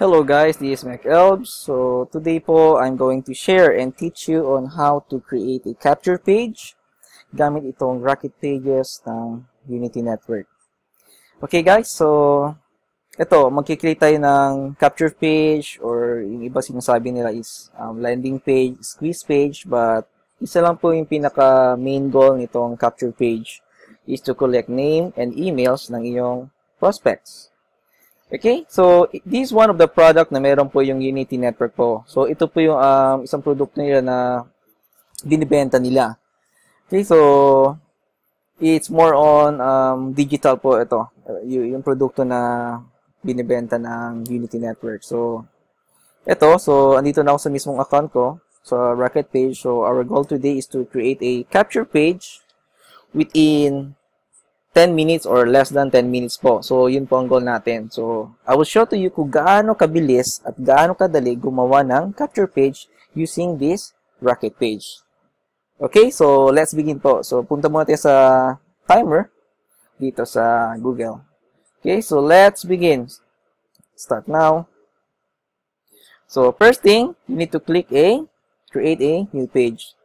Hello guys, this is Mac Elbs. So today po, I'm going to share and teach you on how to create a capture page gamit itong Rocket Pages ng Unity Network. Okay guys, so ito, magkikreate tayo ng capture page or yung iba sinasabi nila is landing page, squeeze page, but isa lang po yung pinaka main goal nitong capture page is to collect name and emails ng iyong prospects. Okay, so this is one of the product na meron po yung Unity Network po. So ito po yung isang produkto nila na binibenta nila. Okay, so it's more on digital po ito. Yung produkto na binibenta ng Unity Network. So ito, so andito na ako sa mismong account ko sa Rocket Page. So our goal today is to create a capture page within 10 minutes or less than 10 minutes po. So, yun po ang goal natin. So, I will show to you kung gaano kabilis at gaano kadali gumawa ng capture page using this Rocket Page. Okay, so let's begin po. So, punta muna tayo sa timer dito sa Google. Okay, so let's begin. Start now. So, first thing, you need to click create a new page.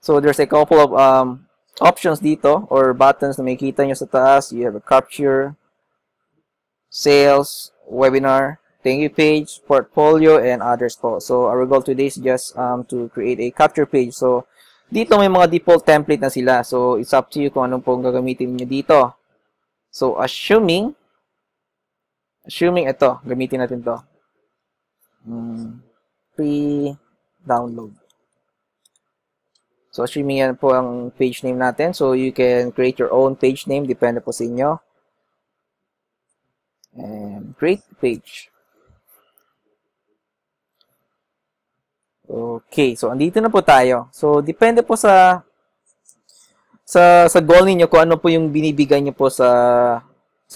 So, there's a couple of options dito or buttons na makikita nyo sa taas. You have a capture, sales, webinar, thank you page, portfolio, and others po. So, our goal today is just to create a capture page. So, dito may mga default template na sila. So, it's up to you kung anong pong gagamitin nyo dito. So, assuming ito, gamitin natin to. Pre-download. So, assuming yan po ang page name natin. So, you can create your own page name. Depende po sa inyo. And create page. Okay. So, andito na po tayo. So, depende po sa goal niyo kung ano po yung binibigay niyo po sa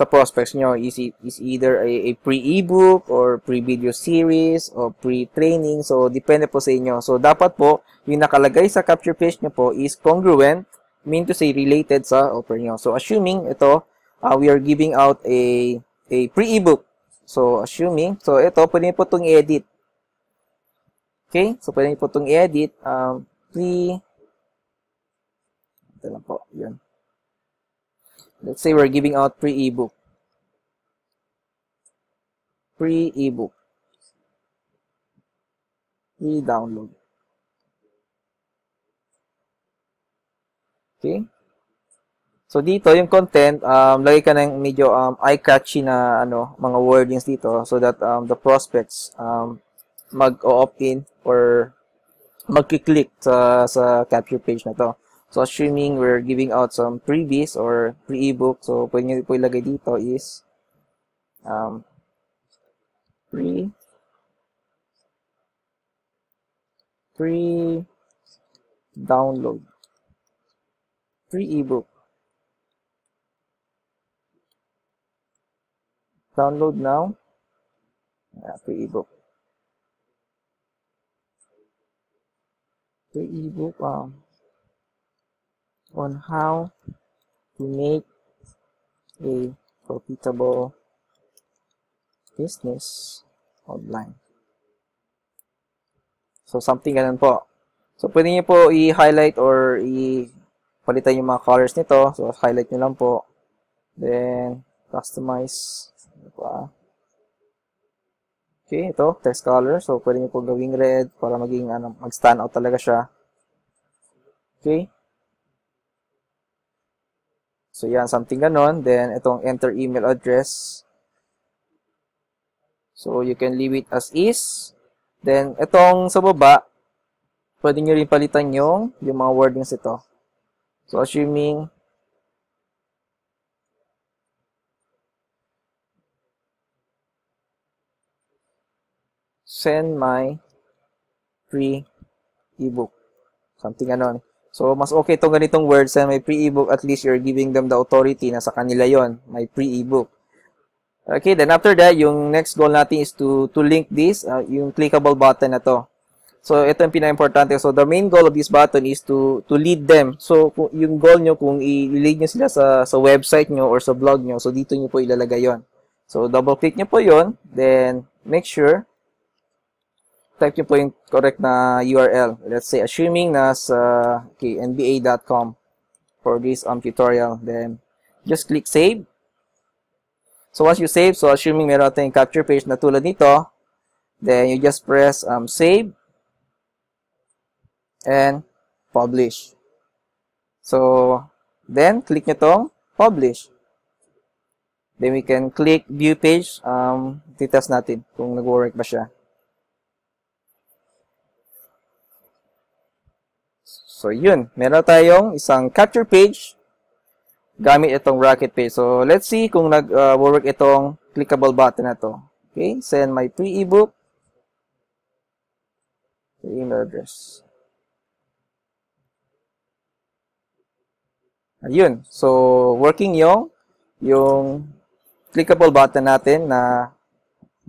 prospects nyo. Is either a pre-ebook or pre-video series or pre-training. So, depende po sa inyo. So, dapat po, yung nakalagay sa capture page nyo po is congruent, mean to say related sa offer nyo. So, assuming ito, we are giving out a pre-ebook. So, so ito, pwede nyo po itong i-edit. Okay? So, pwede nyo po itong i-edit. Ito lang po, yun. Let's say we're giving out pre-ebook. Pre-ebook. Pre-download. Okay? So dito yung content, lagay ka ng medyo eye-catchy na mga wordings dito so that the prospects mag-opt-in or magki-click sa capture page na to. So, assuming we're giving out some freebies or pre-ebook, so pwede nyo po ilagay dito is pre-download, pre-ebook. Download now. Pre-ebook. Pre-ebook. On how to make a profitable business online. So, something ganun po. So, pwede nyo po i-highlight or i-palitan yung mga colors nito. So, highlight nyo lang po. Then, customize. Okay, ito, text color. So, pwede nyo po gawing red para maging, mag-stand out talaga siya. Okay. So, yan, something ganon. Then, itong enter email address. So, you can leave it as is. Then, itong sa baba, pwede nyo rin palitan yung mga wordings ito. So, assuming send my free ebook. Something ganon. So, mas okay itong ganitong words na may pre-ebook, at least you're giving them the authority na sa kanila yon, may pre-ebook. Okay, then after that, yung next goal natin is to link this, yung clickable button na to. So, ito yung pinaka-importante. So, the main goal of this button is to lead them. So, yung goal nyo, kung i-lead nyo sila sa website nyo or sa blog nyo, so dito nyo po ilalagay yon. So, double-click nyo po yun. Then, make sure type nyo po yung correct na URL. Let's say, assuming na sa nba.com for this tutorial. Then, just click save. So, once you save, so assuming meron tayong capture page na tulad nito, then you just press save and publish. So, then, click nyo tong publish. Then, we can click view page. Titest natin kung nag-work ba siya. So, yun. Meron tayong isang capture page gamit itong Rocket page. So, let's see kung nag-work itong clickable button na to. Okay, send my free ebook to email address. Ayun. So, working yung clickable button natin na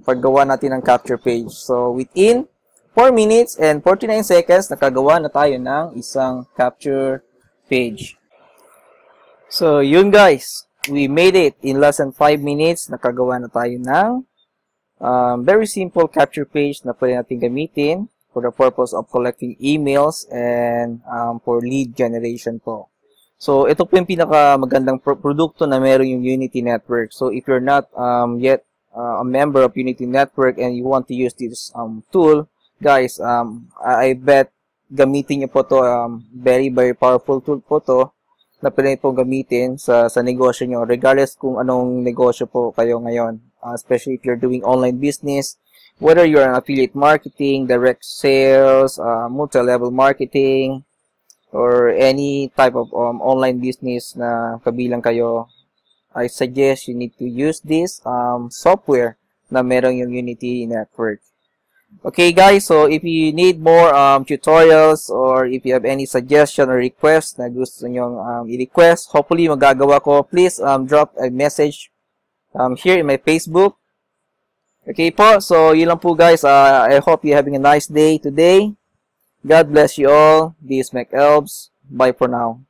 paggawa natin ng capture page. So, within 4 minutes and 49 seconds, nakagawa na tayo ng isang capture page. So, yun guys. We made it in less than 5 minutes. Nakagawa na tayo ng very simple capture page na pwede natin gamitin for the purpose of collecting emails and for lead generation po. So, ito po yung pinakamagandang produkto na meron yung Unity Network. So, if you're not yet a member of Unity Network and you want to use this tool, guys, I bet gamitin niyo po to, very powerful tool po to na pwede po gamitin sa negosyo niyo regardless kung anong negosyo po kayo ngayon, especially if you're doing online business, whether you're an affiliate marketing, direct sales, multi-level marketing, or any type of online business na kabilang kayo. I suggest you need to use this software na meron yung Unity Network. Okay guys, so if you need more tutorials or if you have any suggestion or request na gusto nyong i-request, hopefully magagawa ko, please drop a message here in my Facebook. Okay po, so yun lang po guys. I hope you're having a nice day today. God bless you all. This is McElbs. Bye for now.